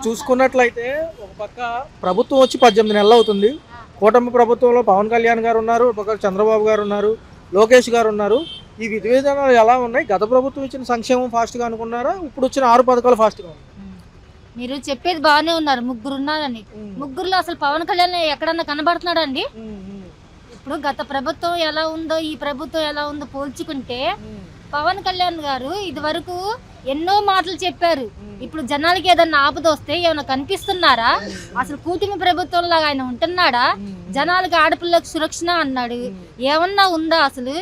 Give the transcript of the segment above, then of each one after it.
చూసుకున్నట్లయితే ఒక పక్క ప్రభుత్వం వచ్చి 18 నెలలు అవుతుంది. కూటమి ప్రభుత్వంలో పవన్ కళ్యాణ్ గారు ఉన్నారు, ఒక పక్క చంద్రబాబు గారు ఉన్నారు, లోకేష్ గారు ఉన్నారు. ఈ విధి విధానాలు ఎలా ఉన్నాయి? గత ప్రభుత్వం ఇచ్చిన సంక్షేమం ఫాస్ట్గా అనుకున్నారా? ఇప్పుడు వచ్చిన 6 పథకాలు ఫాస్ట్గా ఉన్నాయి? మీరు చెప్పేది బాగానే ఉన్నారు, ముగ్గురు ఉన్నారని. ముగ్గురులో అసలు పవన్ కళ్యాణ్ ఎక్కడన్నా కనబడుతున్నాడండి? ఇప్పుడు గత ప్రభుత్వం ఎలా ఉందో ఈ ప్రభుత్వం ఎలా ఉందో పోల్చుకుంటే పవన్ కళ్యాణ్ గారు ఇది వరకు ఎన్నో మాటలు చెప్పారు. ఇప్పుడు జనాలకి ఏదన్నా ఆపద వస్తే ఏమైనా కనిపిస్తున్నారా? అసలు కూటమి ప్రభుత్వం లాగా ఆయన ఉంటున్నాడా? జనాలకి ఆడపిల్లలకు సురక్షణ అన్నాడు, ఏమన్నా ఉందా? అసలు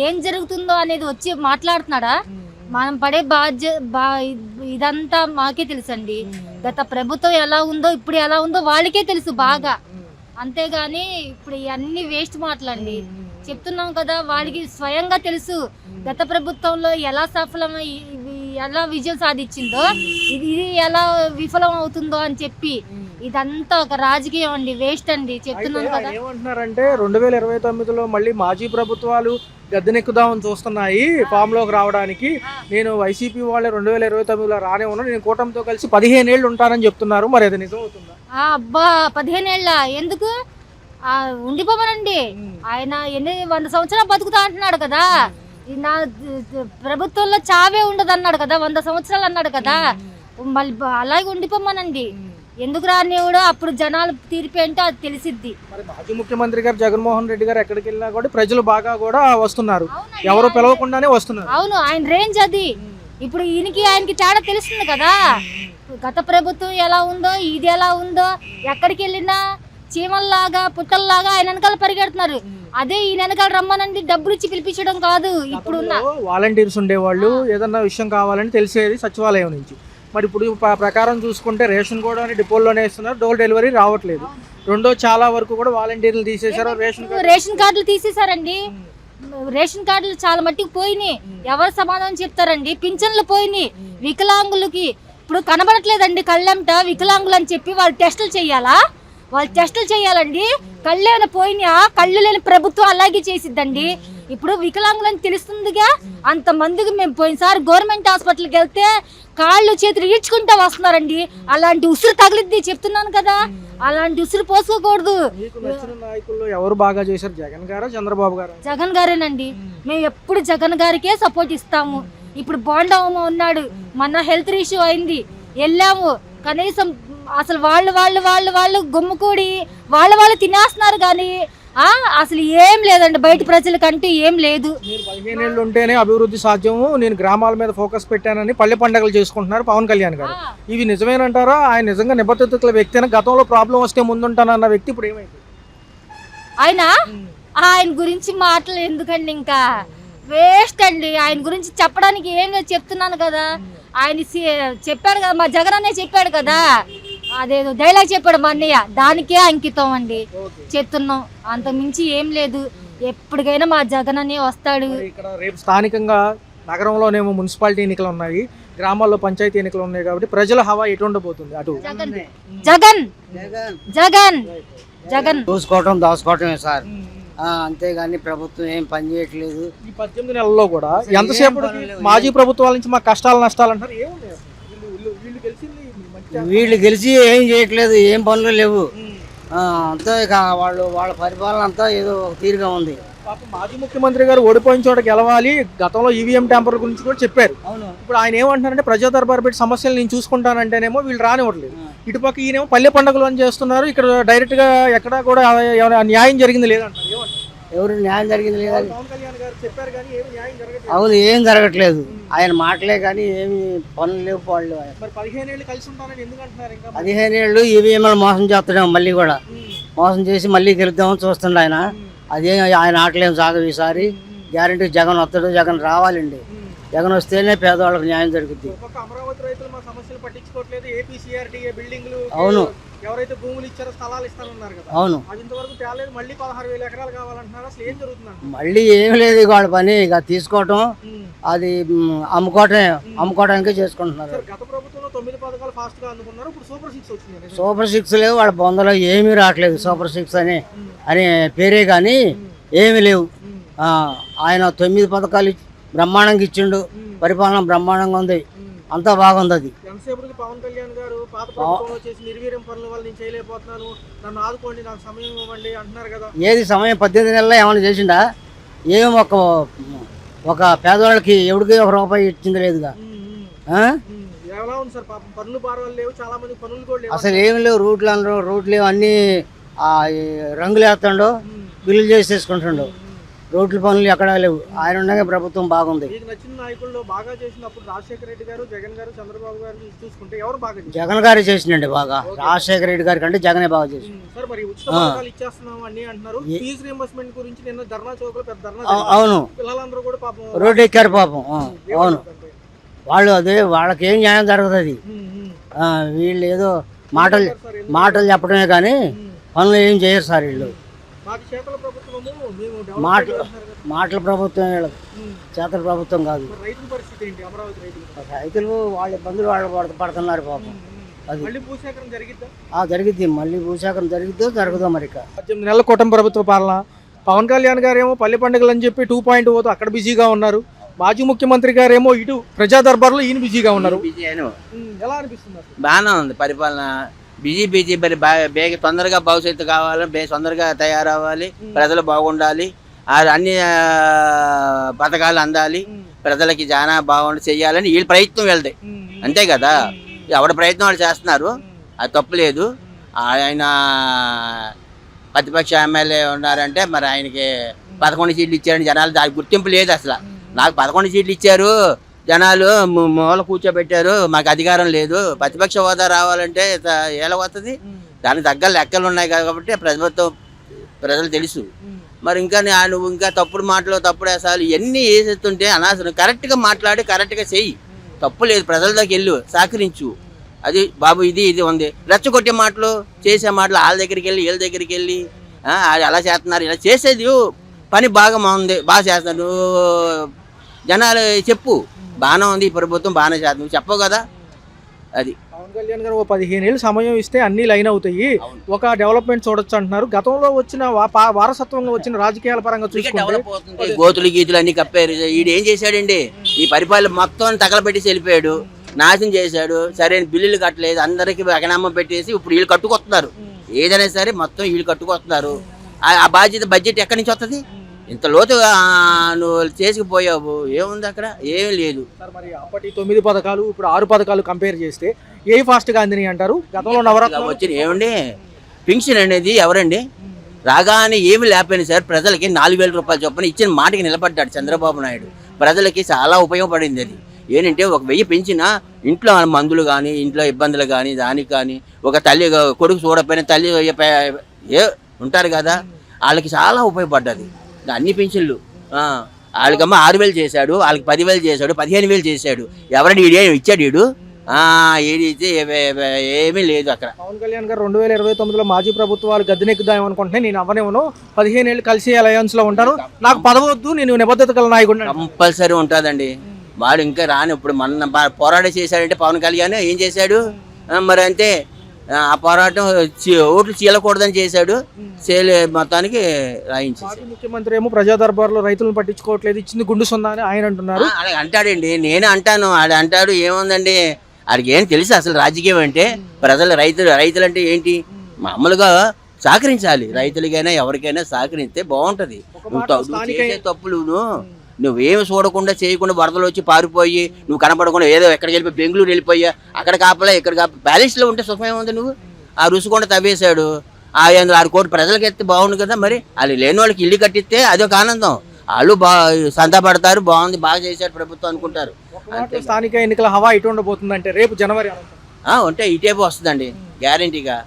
ఏం జరుగుతుందో అనేది వచ్చి మాట్లాడుతున్నాడా? మనం పడే ఇదంతా మాకే తెలుసండి. గత ప్రభుత్వం ఎలా ఉందో ఇప్పుడు ఎలా ఉందో వాళ్ళకే తెలుసు బాగా. అంతేగాని ఇప్పుడు ఇవన్నీ వేస్ట్ మాటలండి. చెప్తున్నాం కదా, వాళ్ళకి స్వయంగా తెలుసు గత ప్రభుత్వంలో ఎలా సఫలమై ఎలా విజయం సాధించిందో ఇది ఎలా విఫలం అవుతుందో అని చెప్పి ఇదంతా ఒక రాజకీయం అండి, వేస్ట్ అండి. చెప్తున్నాను కదా. ఏమంటున్నారంటే 2029లో మళ్ళీ మాజీ ప్రభుత్వాలు గద్దెనెక్కుదామని చూస్తున్నాయి ఫామ్ లోకి రావడానికి. నేను వైసీపీ వాళ్ళే 2029లో రానే ఉన్నా, నేను కూటమితో కలిసి 15 ఏళ్ళు ఉంటానని చెప్తున్నారు. మరి అది నిజం అవుతుందా? అబ్బా 15 ఏళ్ళ ఎందుకు ఉండిపోమనండి. ఆయన 100 సంవత్సరాలు బతుకుతా అంటున్నాడు కదా. నా ప్రభుత్వంలో చావే ఉండదు అన్నాడు కదా, 100 సంవత్సరాలు అన్నాడు కదా. మళ్ళీ అలాగే ఉండిపోమనండి. ఎందుకు రానివాడు? అప్పుడు జనాలు తీర్పు ఏంటో అది తెలిసిద్ది. మరి మాజీ ముఖ్యమంత్రి గారు జగన్మోహన్ రెడ్డి గారు ఎక్కడికి వెళ్ళినా కూడా ప్రజలు బాగా కూడా వస్తున్నారు, ఎవరు పిలవకుండానే వస్తున్నారు. అవును, ఆయన రేంజ్ అది. ఇప్పుడు ఆయనకి తేడా తెలుస్తుంది కదా. గత ప్రభుత్వం ఎలా ఉందో ఇది ఎలా ఉందో, ఎక్కడికి వెళ్ళినా చీమల్లాగా పుట్టల్లాగా ఆయన వెనకాల పరిగెడుతున్నారు. అదే ఈ వెనకాల రమ్మనండి, డబ్బులు ఇచ్చి పిలిపించడం కాదు. ఇప్పుడు వాలంటీర్స్ ఉండేవాళ్ళు, ఏదన్నా విషయం కావాలని తెలిసేది సచివాలయం నుంచి. మరి ఇప్పుడు ప్రకారం చూసుకుంటే రేషన్ కూడా డిపోల్లోనే ఇస్తున్నారు, డోర్ డెలివరీ రావట్లేదు. రెండో చాలా వరకు కూడా వాలంటీర్లు తీసేశారు, రేషన్ కార్డులు తీసేశారండి. రేషన్ కార్డులు చాలా మట్టికి పోయినాయి. ఎవరు సమాధానం చెప్తారండి? పింఛన్లు పోయినాయి. వికలాంగులకి ఇప్పుడు కనబడట్లేదండి కళ్ళెంట. వికలాంగులు అని చెప్పి వాళ్ళు టెస్టులు చెయ్యాలా? వాళ్ళు టెస్టులు చేయాలండి. కళ్ళేమైనా పోయినా? కళ్ళు లేని ప్రభుత్వం అలాగే చేసిద్దండి. ఇప్పుడు వికలాంగులని తెలుస్తుందిగా. అంతమందికి మేము పోయినసారి గవర్నమెంట్ హాస్పిటల్కి వెళ్తే కాళ్ళు చేతులు ఈడ్చుకుంటా వస్తున్నారండి. అలాంటి ఉసురు తగిలిద్ది, చెప్తున్నాను కదా. అలాంటి ఉసురు పోసుకోకూడదు. ఎవరు బాగా చేశారు, జగన్ గారా చంద్రబాబు గారు? జగన్ గారేనండి. మేము ఎప్పుడు జగన్ గారికే సపోర్ట్ ఇస్తాము. ఇప్పుడు బాండవమ్మ ఉన్నాడు, మన హెల్త్ ఇష్యూ అయింది, వెళ్ళాము. కనీసం అసలు వాళ్ళు గుమ్ముకూడి వాళ్ళు తినేస్తున్నారు కానీ అసలు ఏం లేదండి. బయట ప్రజలకంటూ ఏం లేదు. 15 ఏళ్ళు ఉంటేనే అభివృద్ధి సాధ్యము, నేను గ్రామాల మీద ఫోకస్ పెట్టానని పల్లె పండుగలు చేసుకుంటున్నారు పవన్ కళ్యాణ్ గారు. ఇవి నిజమేనంటారా? ఆయన నిజంగా నిబద్ధతల వ్యక్తి అయినా? గతంలో ప్రాబ్లం వస్తే ముందుంటానన్న వ్యక్తి ఇప్పుడు ఏమైంది? ఆయన గురించి మాటలు ఎందుకండి, ఇంకా వేస్ట్ అండి. ఆయన గురించి చెప్పడానికి ఏం లేదు, చెప్తున్నాను కదా. ఆయన చెప్పాడు కదా, మా జగన్ అనే చెప్పాడు కదా, అదేదో డైలాగ్ చెప్పాడు మా అన్నయ్య, దానికే అంకితం అండి. చెప్తున్నాం, అంత మించి ఏం లేదు. ఎప్పటికైనా మా జగన్ అనే వస్తాడు. ఇక్కడ రేపు స్థానికంగా నగరంలోనేమో మున్సిపాలిటీ ఎన్నికలు ఉన్నాయి, గ్రామాల్లో పంచాయతీ ఎన్నికలు ఉన్నాయి కాబట్టి ప్రజల హవా ఎటు ఉండబోతుంది? అటు జగన్ జగన్ జగన్ చూసుకోవటం దాచుకోవటమే సార్, అంతేగాని ప్రభుత్వం ఏం పని చేయట్లేదు. ఈ 18 నెలల్లో కూడా ఎంతసేపు మాజీ ప్రభుత్వాల నుంచి మాకు కష్టాలు నష్టాలు అంటారు. వీళ్ళు గెలిచి ఏం చేయట్లేదు, ఏం పనులు లేవు. అంతా ఇక వాళ్ళ పరిపాలన అంతా ఏదో తీరుగా ఉంది. మాజీ ముఖ్యమంత్రి గారు ఓడిపోయిన చోట గెలవాలి, గతంలో ఈవీఎం ట్యాంపర్ గురించి కూడా చెప్పారు. ఇప్పుడు ఆయన ఏమంటున్నారంటే ప్రజా దర్బార్ పెట్టి సమస్యలు నేను చూసుకుంటానంటేనేమో వీళ్ళు రానివ్వట్లేదు. ఇటుపక్క ఈయనేమో పల్లె పండుగలు అని చేస్తున్నారు. ఇక్కడ డైరెక్ట్ గా ఎక్కడా కూడా న్యాయం జరిగింది లేదంటారు. ఎవరు న్యాయం జరిగింది లేదని పవన్ కళ్యాణ్ గారు చెప్పారు కానీ ఏమి న్యాయం జరగట్లేదు. అవును, ఏం జరగట్లేదు. ఆయన మాటలే కానీ ఏమి పనులు లేవు. వాళ్ళు 15 ఏళ్ళు కలిసి ఉంటానని ఎందుకు అంటున్నారు? ఇంకా 15 ఏళ్ళు ఈవీఎంలు మోసం చేస్తున్నాం, మళ్ళీ కూడా మోసం చేసి మళ్ళీ గెలుద్దామని చూస్తుండే ఆయన. అదే ఆయన ఆటలేం సాగవు. ఈసారి గ్యారంటీ జగన్ వస్తాడు, జగన్ రావాలండి. జగన్ వస్తేనే పేదవాళ్ళకి న్యాయం జరుగుతుంది. అవును, ఎవరైతే భూములు ఇచ్చారో స్థలాలు ఇస్తానన్నారు కదా. అవును, ఇంతవరకు తేలేదు. మళ్ళీ 16,000 ఎకరాలు కావాలంటున్నారు. అసలు ఏం జరుగుతుంది? మళ్ళీ ఏం లేదు, వాళ్ళ పని ఇక తీసుకోవటం, అది అమ్ముకోవడానికే చేసుకుంటున్నారు. గత ప్రభుత్వంలో 9 పథకాలు ఫాస్ట్ గా అందుకున్నారు. ఇప్పుడు సూపర్ 6 వచ్చింది. సూపర్ 6 లేవు, వాళ్ళ బొందలో ఏమీ రావట్లేదు. సూపర్ 6 అనే పేరే కానీ ఏమి లేవు. ఆయన 9 పథకాలు బ్రహ్మాండంగా ఇచ్చిండు, పరిపాలన బ్రహ్మాండంగా ఉంది. అంతా బాగుంది అది. ఎంతసేపటికి పవన్ కళ్యాణ్ గారు పాత ప్రభుత్వంలో చేసి నిర్వీర్యం పనుల వల్ల నేను చేయలేకపోతున్నాను, నన్ను ఆదుకోండి, నాకు సమయం ఇవ్వండి అంటున్నారు కదా. ఏది సమయం 18 నెలల్లో ఏమైనా చేసిండా? ఏం ఒక పేదవాళ్ళకి ఎవరికి ₹1 ఇచ్చింది లేదుగా. ఎలా ఉంది సార్ పాపం, పనులు బారవాళ్ళు లేవు, చాలా మంది పనులు కూడా లేవు. అసలు ఏమి లేవు, రూట్లు లేవు, అన్నీ రంగులు వేస్తాడు, బిల్లులు చేసేసుకుంటుండు. రోడ్ల పనులు ఎక్కడా లేవు. ఆయన ఉండగా ప్రభుత్వం బాగుంది. మీకు నచ్చిన నాయకుల్లో బాగా చేసినప్పుడు రాజశేఖర రెడ్డి గారు, జగన్ గారు, చంద్రబాబు గారు చూసుకుంటే ఎవరు బాగా చేశారు? జగన్ గారే చేసిండండి బాగా. రాజశేఖర రెడ్డి గారి కంటే జగనే బాగా చేసింది. సార్ మరి ఉచిత పథకాలు ఇచ్చేస్తున్నాం అన్ని అంటున్నారు. ఫీజు రీయింబర్స్మెంట్ గురించి నిన్న ధర్నా చౌక్ లో పెద్ద ధర్నా. అవును, పిల్లలందరూ కూడా పాపం రోడ్డు ఎక్కారు పాపం. అవును, వాళ్ళు అదే వాళ్ళకి ఏం న్యాయం జరుగుతుంది. వీళ్ళు ఏదో మాటలు చెప్పడమే కానీ పనులు ఏం చేయరు సార్ వీళ్ళు. మాటల ప్రభుత్వం వీళ్ళది, చేతల ప్రభుత్వం కాదు. రైతులు వాళ్ళ ఇబ్బందులు వాళ్ళు పడుతున్నారు పాపం. అది జరిగిద్ది, మళ్ళీ భూసేకరణ జరుగుదో మరి. 18 నెలల కూటమి ప్రభుత్వ పాలన. పవన్ కళ్యాణ్ గారు ఏమో పల్లె పండుగలు అని చెప్పి 2.0 అక్కడ బిజీగా ఉన్నారు. మాజీ ముఖ్యమంత్రి గారు ఏమో ఇటు ప్రజా దర్బార్లో ఈయన బిజీగా ఉన్నారు. ఎలా అనిపిస్తుంది? బాగానే ఉంది పరిపాలన. బిజీ మరి తొందరగా భవిష్యత్తు కావాలి, తొందరగా తయారవ్వాలి, ప్రజలు బాగుండాలి, అన్ని పథకాలు అందాలి, ప్రజలకి చాలా బాగుండి చెయ్యాలని వీళ్ళ ప్రయత్నం వెళ్తాయి. అంతే కదా, ఎవరి ప్రయత్నం వాళ్ళు చేస్తున్నారు, అది తప్పు లేదు. ఆయన ప్రతిపక్ష ఎమ్మెల్యే ఉన్నారంటే మరి ఆయనకి 11 సీట్లు ఇచ్చారని జనాలు దానికి గుర్తింపు లేదు. అసలు నాకు 11 సీట్లు ఇచ్చారు, జనాలు మూల కూర్చోబెట్టారు, మాకు అధికారం లేదు, ప్రతిపక్ష హోదా రావాలంటే ఎలా వస్తుంది? దానికి తగ్గ లెక్కలు ఉన్నాయి కాబట్టి ప్రజలు తెలుసు. మరి ఇంకా నువ్వు ఇంకా తప్పుడు మాటలు, తప్పుడు అసలు ఇవన్నీ వేసేస్తుంటే అనవసరం. కరెక్ట్గా మాట్లాడి కరెక్ట్గా చెయ్యి, తప్పు లేదు. ప్రజలలోకి వెళ్ళు, సహకరించు. అది బాబు ఇది ఉంది. రెచ్చగొట్టే మాటలు, చేసే మాటలు, వాళ్ళ దగ్గరికి వెళ్ళి వీళ్ళ దగ్గరికి వెళ్ళి అలా చేస్తున్నారు, ఇలా చేసేది పని బాగా ఉంది, బాగా చేస్తున్నారు. జనాలు చెప్పు, బాగానే ఉంది, ఈ ప్రభుత్వం బాగానే చేస్తుంది, నువ్వు చెప్పవు కదా. అది పవన్ కళ్యాణ్ గారు 15 ఏళ్ళు సమయం ఇస్తే అన్ని లైన్ అవుతాయి, ఒక డెవలప్మెంట్ చూడొచ్చు అంటున్నారు. గతంలో వచ్చిన వారసత్వంగా వచ్చిన రాజకీయాల పరంగా చూసుకుంటే గోతులు గీతులు అన్ని కప్పారు. ఈడు ఏం చేశాడండి? ఈ పరిపాలన మొత్తం తగలబెట్టేసి వెళ్ళిపోయాడు, నాశనం చేశాడు. సరైన బిల్లులు కట్టలేదు, అందరికి ఎకనామం పెట్టేసి ఇప్పుడు వీళ్ళు కట్టుకొస్తున్నారు. ఏదైనా సరే మొత్తం వీళ్ళు కట్టుకొస్తున్నారు. ఆ బాధ్యత బడ్జెట్ ఎక్కడి నుంచి వస్తుంది? ఇంత లోతుగా నువ్వు చేసుకుపోయావు, ఏముంది అక్కడ? ఏమీ లేదు. మరి అప్పటి 9 పథకాలు ఇప్పుడు 6 పథకాలు కంపేర్ చేస్తే ఏ ఫాస్ట్గా అందినాయి అంటారు? గతంలో నవరత్నాలు వచ్చిన ఏమండి? పింఛన్ అనేది ఎవరండి రాగానే ఏమి లేకపోయినా సార్ ప్రజలకి 4,000 రూపాయలు చొప్పున ఇచ్చిన మాటకి నిలబడ్డాడు చంద్రబాబు నాయుడు. ప్రజలకి చాలా ఉపయోగపడింది అది. ఏంటంటే 1,000 పెంచినా ఇంట్లో మందులు కానీ, ఇంట్లో ఇబ్బందులు కానీ, దానికి కానీ, ఒక తల్లి కొడుకు చూడకపోయినా తల్లి ఉంటారు కదా, వాళ్ళకి చాలా ఉపయోగపడ్డది అన్ని పెన్షన్లు. వాళ్ళకమ్మ 6,000 చేశాడు, వాళ్ళకి 10,000 చేశాడు, 15,000 చేశాడు. ఎవరైనా ఇచ్చాడు వీడు? ఏదైతే ఏమీ లేదు అక్కడ. పవన్ కళ్యాణ్ గారు 2029లో మాజీ ప్రభుత్వాలు గద్దెనెక్కుదాం అనుకుంటే నేను అవ్వనేమో 15 ఏళ్ళు కలిసి అలయన్స్ లో ఉంటాను, నాకు పదవద్దు, నేను నిబద్ధత గల నాయకుడు. కంపల్సరీ ఉంటుందండి. వాడు ఇంకా రాని ఇప్పుడు మన పోరాటం చేశాడంటే పవన్ కళ్యాణ్ ఏం చేశాడు? మరి అంతే, ఆ పోరాటం ఓట్లు చీలకూడదని చేశాడు, మొత్తానికి రాయించాడు. ముఖ్యమంత్రి ఏమో ప్రజా దర్బార్లో రైతులను పట్టించుకోవట్లేదు, ఇచ్చింది గుండు సున్నా అని ఆయన అంటున్నారు. అలాగే అంటాడండి, నేను అంటాను, ఆడు అంటాడు. ఏముందండి ఆడికి ఏం తెలుసు అసలు రాజకీయం అంటే? ప్రజలు రైతులు అంటే ఏంటి? మామూలుగా సహకరించాలి, రైతులకైనా ఎవరికైనా సహకరిస్తే బాగుంటది. తప్పులు నువ్వేమి చూడకుండా చేయకుండా వరదలు వచ్చి పారిపోయి నువ్వు కనపడకుండా ఏదో ఎక్కడికి వెళ్ళిపోయి బెంగళూరు వెళ్ళిపోయా, అక్కడ కాపలా ఇక్కడ బ్యాలెన్స్లో ఉంటే సుఖమేముంది? నువ్వు ఆ రుసుకుండా తవ్వేశాడు. 6 కోట్ల ప్రజలకి ఎత్తే బాగుంది కదా. మరి వాళ్ళు లేని వాళ్ళకి ఇల్లు కట్టిస్తే అదొక ఆనందం, వాళ్ళు సంతపడతారు, బాగుంది, బాగా చేశాడు ప్రభుత్వం అనుకుంటారు. స్థానిక ఎన్నికల హవా ఇటు ఉండబోతుందంటే రేపు జనవరి ఉంటే ఇటేపు వస్తుందండి గ్యారంటీగా.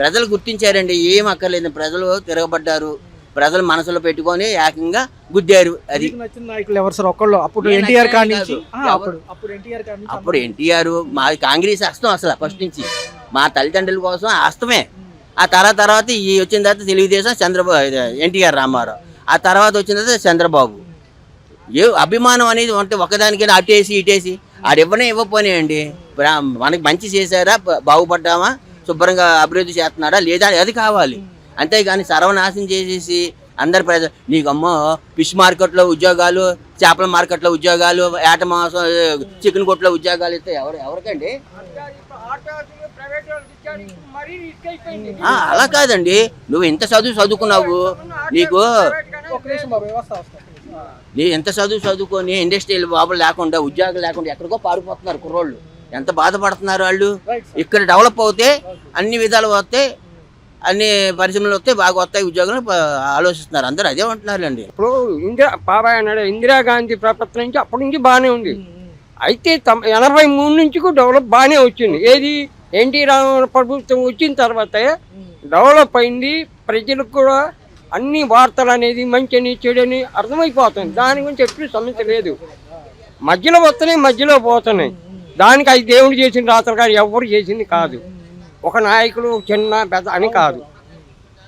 ప్రజలు గుర్తించారండి, ఏం అక్కర్లేదు, ప్రజలు తిరగబడ్డారు, ప్రజలు మనసులో పెట్టుకొని ఏకంగా గుద్దారు. అది నచ్చిన నాయకులు ఎవరు సార్? ఒక్కళ్ళు అప్పుడు ఎన్టీఆర్ అప్పుడు ఎన్టీఆర్ మా కాంగ్రెస్ హస్తం అసలు ఫస్ట్ నుంచి మా తల్లిదండ్రుల కోసం హస్తమే. ఆ తర్వాత ఈ వచ్చిన తర్వాత తెలుగుదేశం ఎన్టీఆర్ రామారావు, ఆ తర్వాత వచ్చిన తర్వాత చంద్రబాబు. అభిమానం అనేది అంటే ఒకదానికైనా అటేసి ఇటేసి ఆడెవ్వనే ఇవ్వకపోయాయండి. మనకి మంచి చేశారా, బాగుపడ్డామా, శుభ్రంగా అభివృద్ధి చేస్తున్నాడా లేదా, అది కావాలి. అంతేగాని సర్వనాశనం చేసేసి అందరు ప్రజలు నీకమ్మో ఫిష్ మార్కెట్లో ఉద్యోగాలు, చేపల మార్కెట్లో ఉద్యోగాలు, ఏట మాంసం చికెన్ కొట్లో ఉద్యోగాలు ఇస్తే ఎవరికండి? అలా కాదండి, నువ్వు ఎంత చదువుకున్నావు, నీకు నీ ఎంత చదువుకొని ఇండస్ట్రియల్ బాబులు లేకుండా ఉద్యోగం లేకుండా ఎక్కడికో పారిపోతున్నారు కుర్రోళ్ళు. ఎంత బాధపడుతున్నారు వాళ్ళు. ఇక్కడ డెవలప్ అవుతే అన్ని విధాలు వస్తే, అన్ని పరిశ్రమలు వస్తే బాగా వస్తాయి ఉద్యోగాలు ఆలోచిస్తున్నారు అందరూ, అదే అంటున్నారు అండి. ఇప్పుడు బాబాయ్ అన్నాడు ఇందిరాగాంధీ ప్రభుత్వం నుంచి అప్పటి నుంచి బాగానే ఉంది. అయితే 83 నుంచి కూడా డెవలప్ బాగానే వచ్చింది. ఏది ఎన్టీ రామారావు ప్రభుత్వం వచ్చిన తర్వాతే డెవలప్ అయింది. ప్రజలకు కూడా అన్ని వార్తలు అనేది మంచిని చెడని అర్థమైపోతుంది. దాని గురించి ఎప్పుడు సమస్య లేదు. మధ్యలో వస్తున్నాయి, మధ్యలో పోతున్నాయి. దానికి అది దేవుడు చేసిన రాత్రి కానీ ఎవరు చేసింది కాదు. ఒక నాయకుడు చిన్న పెద్ద అని కాదు.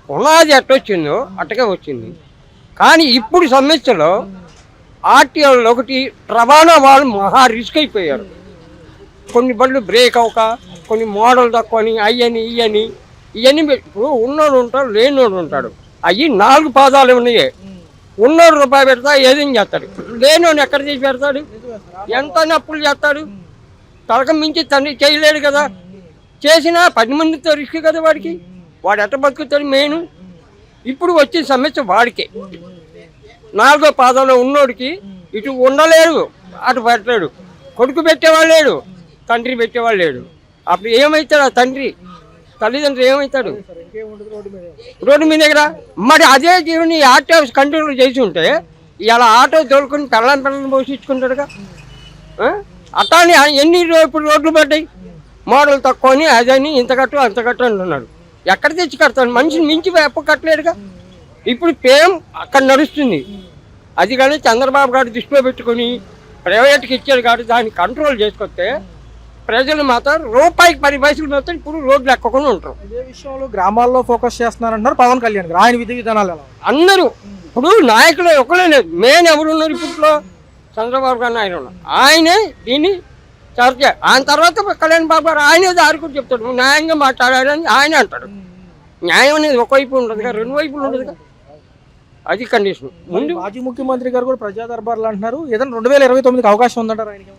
ఉన్నది ఎట్టొచ్చిందో అట్టగా వచ్చింది. కానీ ఇప్పుడు సమస్యలో ఆర్టీఓలో ఒకటి రవాణా వాళ్ళు మహా రిస్క్ అయిపోయారు. కొన్ని బళ్ళు బ్రేక్ అవ్వక, కొన్ని మోడల్ తక్కువని, ఇవన్నీ ఇప్పుడు ఉన్నోడు ఉంటాడు, లేనోడు ఉంటాడు. అవి 4 పాదాలు ఉన్నాయి. ఉన్నోడు రూపాయి పెడతా ఏదేం చేస్తాడు, లేనోడు ఎక్కడ చేసి పెడతాడు, ఎంత అప్పులు చేస్తాడు. తలకం మించి తండ్రి చేయలేడు కదా. చేసినా 10 మందితో రిస్క్ కదా వాడికి. వాడు ఎట్ట బతుకుతాడు మెయిన్. ఇప్పుడు వచ్చే సమస్య వాడికే. 4వ పాదంలో ఉన్నోడికి ఇటు ఉండలేడు, అటు పెట్టలేడు. కొడుకు పెట్టేవాడు లేడు, తండ్రి పెట్టేవాడు లేడు. అప్పుడు ఏమవుతాడు ఆ తండ్రి, తల్లిదండ్రులు ఏమవుతాడు? రోడ్డు మీద దగ్గర. మరి అదే జీవుని ఆటో కంట్రోల్ చేసి ఉంటే ఇలా ఆటో తోలుకొని పిల్లలను పోషించుకుంటాడుగా. అట్లానే ఎన్ని ఇప్పుడు రోడ్లు పడ్డాయి, మోడల్ తక్కువని, అదని ఇంత కట్టు అంత కట్టు అంటున్నాడు. ఎక్కడ తెచ్చి కడతాడు? మనిషిని మించి ఎప్పుడు కట్టలేడుగా. ఇప్పుడు పేం అక్కడ నడుస్తుంది. అది కానీ చంద్రబాబు గారు దృష్టిలో పెట్టుకుని ప్రైవేట్కి ఇచ్చాడు కాబట్టి దాన్ని కంట్రోల్ చేసుకొస్తే ప్రజలు మాత్రం రూపాయికి 10 పైసలు మాత్రం ఇప్పుడు రోడ్లు ఎక్కకుండా ఉంటారు. ఇదే విషయంలో గ్రామాల్లో ఫోకస్ చేస్తున్నారంటున్నారు పవన్ కళ్యాణ్ గారు. ఆయన విధి విధానాలు ఎలా అందరూ ఇప్పుడు నాయకులు ఒకరే లేదు. మెయిన్ ఎవరున్నారు ఇప్పట్లో? చంద్రబాబు గారు ఆయన ఉన్నారు. ఆయనే దీన్ని చర్చ. ఆయన తర్వాత కళ్యాణ్ బాబు గారు ఆయనే దారుకుని చెప్తాడు, న్యాయంగా మాట్లాడాడని ఆయన అంటాడు. న్యాయం అనేది ఒకవైపు ఉండదుగా, 2 వైపులు ఉండదుగా. అది కండిషన్. ముందు మాజీ ముఖ్యమంత్రి గారు కూడా ప్రజా దర్బార్లు అంటున్నారు. ఏదైనా 2029కి అవకాశం ఉందంటారు ఆయనకి?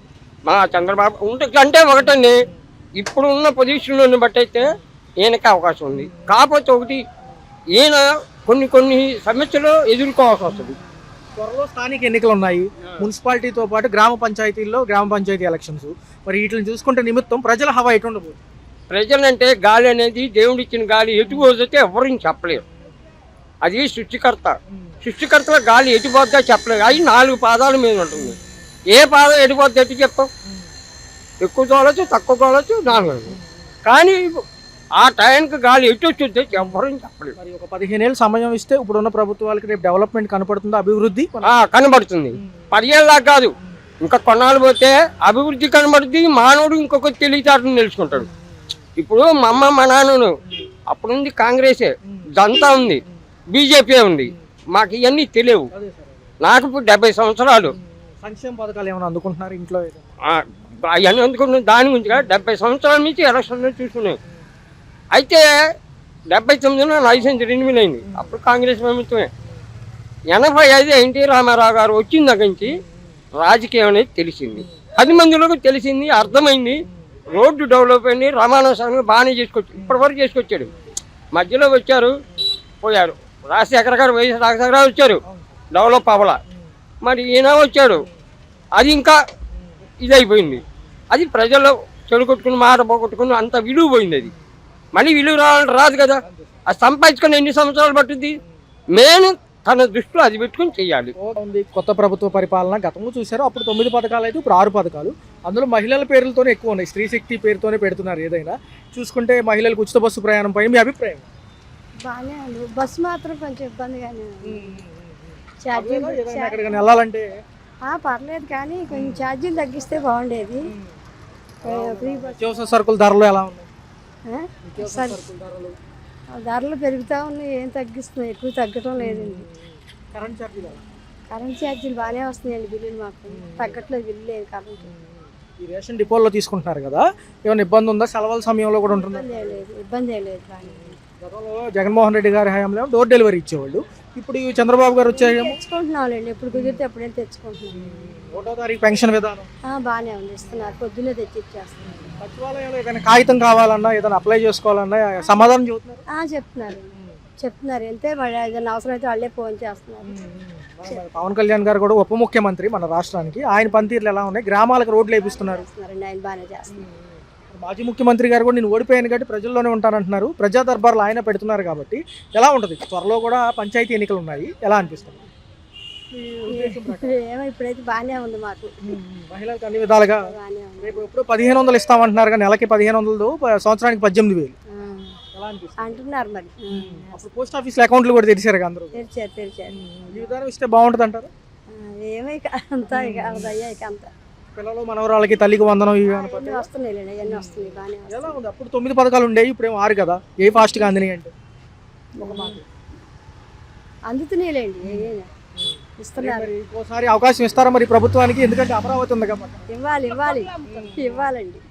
మా చంద్రబాబు ఉంటే ఒకటండి, ఇప్పుడు ఉన్న పొజిషన్లోని బట్టి అయితే ఈయనకి అవకాశం ఉంది. కాకపోతే ఒకటి, ఈయన కొన్ని సమస్యలు ఎదుర్కోవాల్సి వస్తుంది. త్వరలో స్థానిక ఎన్నికలు ఉన్నాయి. మున్సిపాలిటీతో పాటు గ్రామ పంచాయతీ ఎలక్షన్స్. మరి వీటిని చూసుకుంటే నిమిత్తం ప్రజల హవా ఎటు ఉండబోతుంది? ప్రజలంటే గాలి అనేది దేవుడిచ్చిన గాలి ఎటు పోతే ఎవరిని చెప్పలేరు. అది సృష్టికర్తల గాలి ఎటు పోద్దా చెప్పలేదు. అది 4 పాదాల మీద ఉంటుంది. ఏ పాదం ఎటు పోద్ది ఎటు చెప్తాం? ఎక్కువ తోలచ్చు, తక్కువ తోలచ్చు, 4. కానీ ఆ టైంకి గాలి ఎటు వచ్చి ఎవరిని చెప్పలేదు. మరి ఒక 15 ఏళ్ళు సమయం ఇస్తే ఇప్పుడున్న ప్రభుత్వాలకి రేపు డెవలప్మెంట్ కనపడుతుందా? అభివృద్ధి కనబడుతుంది. 10 ఏళ్ళ కాదు, ఇంకా కొన్నాళ్ళు పోతే అభివృద్ధి కనబడుతుంది. మానవుడు ఇంకొక తెలివితేటను తెలుసుకుంటాడు. ఇప్పుడు మా అమ్మ మా నాన్నను అప్పుడుంది కాంగ్రెసే, జనతా ఉంది, బీజేపీ ఉంది. మాకు ఇవన్నీ తెలియవు. నాకు ఇప్పుడు 70 సంవత్సరాలు. సంక్షేమ పథకాలు ఏమైనా అందుకుంటున్నారు ఇంట్లో? అవన్నీ అందుకుంటున్నాం. దాని గురించి 70 సంవత్సరాల నుంచి ఎలక్షన్లో చూసుకున్నాం. అయితే 79లో లైసెన్స్ రెన్యూవల్ అయింది. అప్పుడు కాంగ్రెస్ ప్రభుత్వమే. 85 ఎన్టీ రామారావు గారు వచ్చిన దగ్గర నుంచి రాజకీయం అనేది తెలిసింది. 10 మందిలోకి తెలిసింది, అర్థమైంది. రోడ్డు డెవలప్ అయింది, రవాణా సంఘం బాగానే చేసుకొచ్చాడు. ఇప్పటివరకు చేసుకొచ్చాడు. మధ్యలో వచ్చారు పోయారు. రాజశేఖర గారు, వైఎస్ రాజశేఖర గారు వచ్చారు, డెవలప్ అవ్వాల. మరి ఈయన వచ్చాడు, అది ఇంకా ఇదైపోయింది. అది ప్రజల్లో చెడుకొట్టుకుని మాట పోగొట్టుకుని అంత విలువ పోయింది. అది మళ్ళీ విలువ రాదు కదా. అది సంపాదించుకొని ఎన్ని సంవత్సరాలు పట్టుద్ది? మెయిన్ తన దృష్టిలో అది పెట్టుకుని చెయ్యాలి. కొత్త ప్రభుత్వ పరిపాలన గతంలో చూసారు. అప్పుడు 9 పథకాలు అయితే ఇప్పుడు 6 పథకాలు. అందులో మహిళల పేర్లతోనే ఎక్కువ ఉన్నాయి. స్త్రీ శక్తి పేరుతోనే పెడుతున్నారు. ఏదైనా చూసుకుంటే మహిళలకు ఉచిత బస్సు ప్రయాణం పైన మీ అభిప్రాయం? బాగానే ఉంది. బస్సు మాత్రం కొంచెం ఇబ్బందిగానే ఉంది. ఎక్కడికైనా వెళ్ళాలంటే పర్లేదు, కానీ కొంచెం ఛార్జీలు తగ్గిస్తే బాగుండేది. Free bus. నిత్యావసర సరుకుల ధరలు ఎలా ఉన్నాయి? ధరలు పెరుగుతూ ఉన్నాయి, ఏం తగ్గిస్తున్నాయి, ఎక్కువ తగ్గటం లేదండి. కరెంట్ ఛార్జీలు బాగానే వస్తున్నాయండి. బిల్లులు మాకు తగ్గట్లేదు, బిల్లు లేదు. కరెంట్ ఈ రేషన్ డిపోల్లో తీసుకుంటున్నారు కదా, ఏమైనా ఇబ్బంది ఉందా? సెలవుల సమయంలో కూడా ఉంటుంది? ఇబ్బంది ఏం లేదు. గతంలో జగన్మోహన్ రెడ్డి గారి హయాంలో డోర్ డెలివరీ ఇచ్చేవాళ్ళు. ఇప్పుడు ఈ చంద్రబాబు గారు వచ్చాయేమో తెచ్చుకుంటున్నాంలేండి, ఎప్పుడు కుదిరితే అప్పుడే తెచ్చుకుంటున్నాం. 1వ తారీఖు పెన్షన్ విధానం, బాగానే ఉంది, ఇస్తున్నారు, పొద్దున్నే తెచ్చి ఇచ్చేస్తున్నారు. సచివాలయంలో ఏదైనా కాగితం కావాలన్నా ఏదైనా అప్లై చేసుకోవాలన్నా సమాధానం చెబుతున్నారు. చెప్తున్నారు అంతే, మరి ఏదైనా అవసరం అయితే వాళ్ళే ఫోన్ చేస్తున్నారు. మరి పవన్ కళ్యాణ్ గారు కూడా ఉప ముఖ్యమంత్రి మన రాష్ట్రానికి, ఆయన పనితీరులు ఎలా ఉన్నాయి? గ్రామాలకు రోడ్లు వేపిస్తున్నారు. ఆయన బాగానే చేస్తున్నారు. మాజీ ముఖ్యమంత్రి గారు కూడా నేను ఓడిపోయాను కాబట్టి ప్రజల్లోనే ఉంటానంటున్నారు. ప్రజా దర్బార్లు ఆయన పెడుతున్నారు కాబట్టి ఎలా ఉంటుంది? త్వరలో కూడా పంచాయతీ ఎన్నికలు ఉన్నాయి, ఎలా అనిపిస్తుంది? ఏమో ఇప్పుడైతే బాగానే ఉంది మాకు, మహిళలకు అన్ని విధాలుగా. బాగానే ఉంది. రేపు ఎప్పుడు 1500 ఇస్తామంటున్నారు కానీ నెలకి 1500, సంవత్సరానికి 18,000 ఎలా అనిపిస్తుంది? అంటున్నారు మరి. అప్పుడు పోస్ట్ ఆఫీస్ అకౌంట్లు కూడా తెరిచారు కదా అందరూ. తెరిచారు. ఈ విధానం ఇస్తే బాగుంటుంది అంటారు. ఏమో ఇక అంతా ఇక అయ్యా ఇక అంతా పిల్లలు మనవరాళ్ళకి తల్లికి వందనం ఇవి అన్నీ వస్తున్నాయి, అవన్నీ వస్తున్నాయి, బాగానే వస్తున్నాయి. ఎలా ఉంది? అప్పుడు 9 పథకాలు ఉండేవి, ఇప్పుడు ఏమో 6 కదా. ఏ ఫాస్ట్గా అందినాయి అంటే ఒక మాట అందుతున్నాయిలేండి, ఇస్తున్నారు. మరి ఇంకోసారి అవకాశం ఇస్తారా మరి ప్రభుత్వానికి? ఎందుకంటే అమరావతి ఉంది కాబట్టి. ఇవ్వాలండి.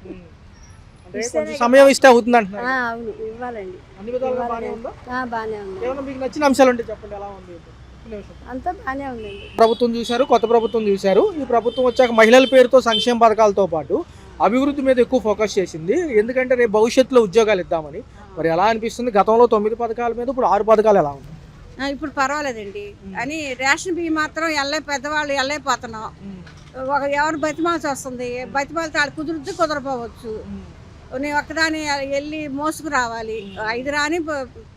అంటే కొంచెం సమయం ఇస్తే అవుతుంది అంటున్నారు. అవును, ఇవ్వాలండి. అన్ని విధాలుగా బాగానే ఉందా? బాగానే ఉంది. ఏమన్నా మీకు నచ్చిన అంశాలు ఉంటే చెప్పండి, ఎలా ఉంది? అంతా బాగానే ఉందండి. ప్రభుత్వం చూశారు, కొత్త ప్రభుత్వం చూశారు. ఈ ప్రభుత్వం వచ్చాక మహిళల పేరుతో సంక్షేమ పథకాలతో పాటు అభివృద్ధి మీద ఎక్కువ ఫోకస్ చేసింది. ఎందుకంటే రేపు భవిష్యత్తులో ఉద్యోగాలు ఇద్దామని. మరి ఎలా అనిపిస్తుంది? గతంలో 9 పథకాల మీద ఇప్పుడు 6 పథకాలు ఎలా ఉంది? ఇప్పుడు పర్వాలేదండి. అని రేషన్ బియ్యం మాత్రం పెద్దవాళ్ళు వెళ్ళైపోతున్నాం. ఎవరు బతిమాల్సి వస్తుంది, బతిమాలితే వాళ్ళు కుదరపోవచ్చు. నేను ఒక్కదాని వెళ్ళి మోసుకు రావాలి, 5 రాని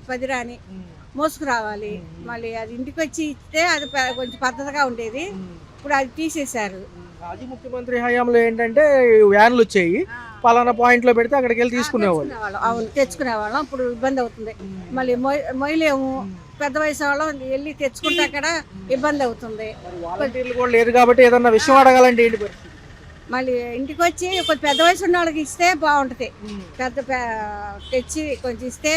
10 రాని మోసుకు రావాలి. మళ్ళీ అది ఇంటికి వచ్చి ఇస్తే అది కొంచెం పద్ధతిగా ఉండేది. ఇప్పుడు అది తీసేశారు. మాజీ ముఖ్యమంత్రి హయాంలో ఏంటంటే వ్యాన్లు వచ్చాయి, పలానా పాయింట్లో పెడితే అక్కడికి వెళ్ళి తీసుకునేవాళ్ళు. అవును, తెచ్చుకునేవాళ్ళం. ఇప్పుడు ఇబ్బంది అవుతుంది. మళ్ళీ మొయ్యలేము, పెద్ద వయసు వాళ్ళం వెళ్ళి తెచ్చుకుంటే అక్కడ ఇబ్బంది అవుతుంది. వాలంటీర్లు కూడా లేరు కాబట్టి ఏదన్నా విషయం అడగాలంటే ఏంటి పరిస్థితి? మళ్ళీ ఇంటికి వచ్చి కొంచెం పెద్ద వయసు ఉన్న వాళ్ళకి ఇస్తే బాగుంటుంది. తెచ్చి కొంచెం ఇస్తే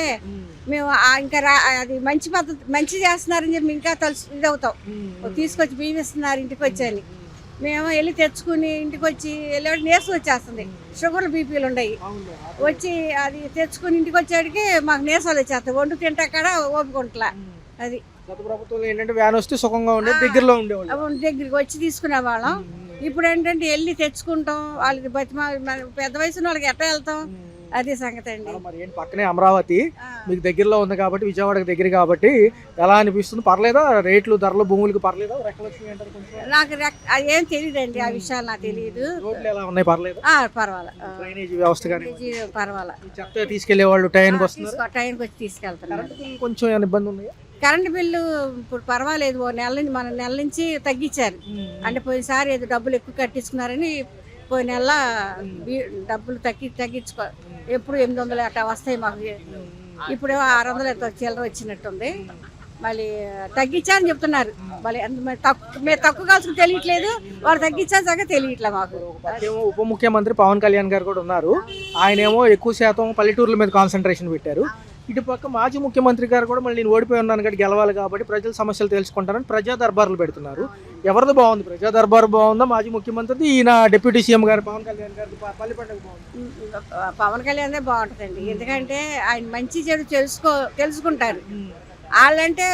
మేము ఇంకా అది మంచి పద్ధతి, మంచి చేస్తున్నారని చెప్పి ఇంకా ఇదవుతాం. తీసుకొచ్చి బియ్యం ఇస్తున్నారు ఇంటికి వచ్చి అని మేము వెళ్ళి తెచ్చుకుని ఇంటికి వచ్చి వెళ్ళి నీరసం వచ్చేస్తుంది. షుగర్లు బీపీలు ఉన్నాయి, వచ్చి అది తెచ్చుకుని ఇంటికి వచ్చేటికి మాకు నీరసాలు వచ్చేస్తాయి. వండు తింటే అక్కడ ఓపికంటలా. అది గత ప్రభుత్వంలో ఏంటంటే వ్యాన్ వస్తే సుఖంగా ఉండేది, దగ్గరలో ఉండేవాళ్ళు, దగ్గరికి వచ్చి తీసుకునే వాళ్ళం. ఇప్పుడు ఏంటంటే వెళ్ళి తెచ్చుకుంటాం. వాళ్ళకి పెద్ద వయసు వాళ్ళకి ఎట్లా వెళ్తాం? అదే సంగతి అండి. మరి ఏంటి పక్కనే అమరావతి మీకు దగ్గరలో ఉంది కాబట్టి, విజయవాడకి దగ్గర కాబట్టి ఎలా అనిపిస్తుంది? పర్లేదా రేట్లు, ధరలు, భూములకు పర్లేదా? నాకు ఏం తెలియదండి, ఆ విషయాలు నాకు తెలియదు. రోడ్లు ఎలా ఉన్నాయి? పర్లేదు, పర్వాలేదు. డ్రైనేజీ వ్యవస్థ కానీ పర్వాలేదు. చెత్త తీసుకెళ్లే వాళ్ళు టైంకి వస్తున్నారు, టైంకి వచ్చి తీసుకెళ్తున్నారు. కొంచెం ఏమైనా ఇబ్బంది ఉన్నాయి? కరెంటు బిల్లు ఇప్పుడు పర్వాలేదు, మన నెల నుంచి తగ్గించారు. అంటే పోయినసారి ఏదో డబ్బులు ఎక్కువ కట్టించుకున్నారని పోయిన నెల డబ్బులు తగ్గించుకో. ఎప్పుడు 800 అట్లా వస్తాయి మాకు, ఇప్పుడు 600 చిల్లర వచ్చినట్టుంది. మళ్ళీ తగ్గించారని చెప్తున్నారు. మళ్ళీ మేము తక్కువ కాల్చుకుని తెలియట్లేదు, వాళ్ళు తగ్గించాక తెలియట్లే మాకు. ఉప ముఖ్యమంత్రి పవన్ కళ్యాణ్ గారు కూడా ఉన్నారు. ఆయనేమో ఎక్కువ శాతం పల్లెటూర్ల మీద కాన్సన్ట్రేషన్ పెట్టారు. ఇటు పక్క మాజీ ముఖ్యమంత్రి గారు కూడా మళ్ళీ నేను ఓడిపోయి ఉన్నాను కాబట్టి గెలవాలి కాబట్టి ప్రజల సమస్యలు తెలుసుకుంటారని ప్రజా దర్బార్లు పెడుతున్నారు. ఎవరిది బాగుంది? ప్రజా దర్బార్ బాగుందా, మాజీ ముఖ్యమంత్రిది, ఈయన డిప్యూటీ సీఎం గారు పవన్ కళ్యాణ్ గారి పల్లె పండుగ బాగుంది? పవన్ కళ్యాణ్ బాగుంటుందండి. ఎందుకంటే ఆయన మంచి చెడు తెలుసుకుంటారు. వాళ్ళంటే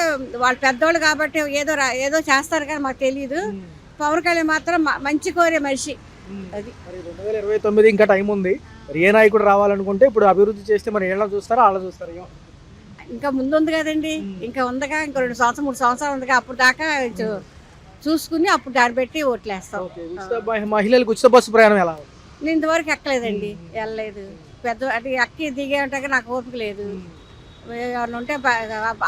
వాళ్ళు పెద్దోళ్ళు కాబట్టి ఏదో చేస్తారు కానీ మాకు తెలియదు. పవన్ కళ్యాణ్ మాత్రం మంచి కోరే మనిషి. అది 2029 ఇంకా టైం ఉంది. మరి ఏ నాయకుడు రావాలనుకుంటే ఇప్పుడు అభివృద్ధి చేస్తే మరి ఏళ్ళ చూస్తారా, వాళ్ళ చూస్తారా? ఇంకా ముందు ఉంది కదండి, ఇంకా ఉందిగా, ఇంకా 2 సంవత్సరాలు 3 సంవత్సరాలు ఉందిగా. అప్పుడు దాకా చూసుకుని అప్పుడు దాన్ని పెట్టి ఓట్లేస్తాం. మహిళలకు ఉచిత బస్సు ప్రయాణం ఎలా ఉంది? నేను ఇంతవరకు ఎక్కలేదండి, వెళ్ళలేదు. అంటే ఎక్కి దిగే ఉంటాక నాకు ఓపిక లేదు. ఎవరిని ఉంటే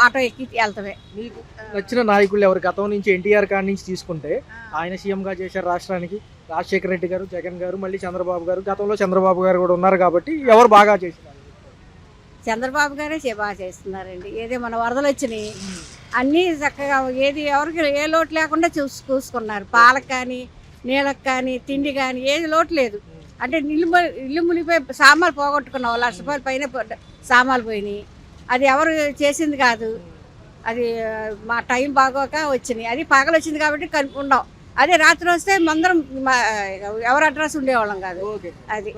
ఆటో ఎక్కి వెళ్తామే. మీకు నచ్చిన నాయకులు ఎవరు? గతం నుంచి ఎన్టీఆర్ కాడి నుంచి తీసుకుంటే ఆయన సీఎంగా చేశారు రాష్ట్రానికి. రాజశేఖర రెడ్డి గారు, జగన్ గారు, మళ్ళీ చంద్రబాబు గారు. గతంలో చంద్రబాబు గారు కూడా ఉన్నారు కాబట్టి ఎవరు బాగా చేస్తున్నారు? చంద్రబాబు గారే బాగా చేస్తున్నారండి. ఏదో మన వరదలు వచ్చినాయి, అన్నీ చక్కగా ఎవరికి ఏ లోటు లేకుండా చూసుకున్నారు. పాలకు కానీ, నీళ్ళకి కానీ, తిండి కానీ ఏది లోటు లేదు. అంటే ఇల్లు మునిగిపోయి సామాన్లు పోగొట్టుకున్నాం, ₹1,00,000 పైన సామాన్లు పోయినాయి. అది ఎవరు చేసింది కాదు, అది మా టైం బాగోక వచ్చినాయి. అది పగలు వచ్చింది కాబట్టి కనుక్కున్నాం. అదే రాత్రి వస్తే మందరం ఎవరు అడ్రస్ ఉండేవాళ్ళం కాదు. అది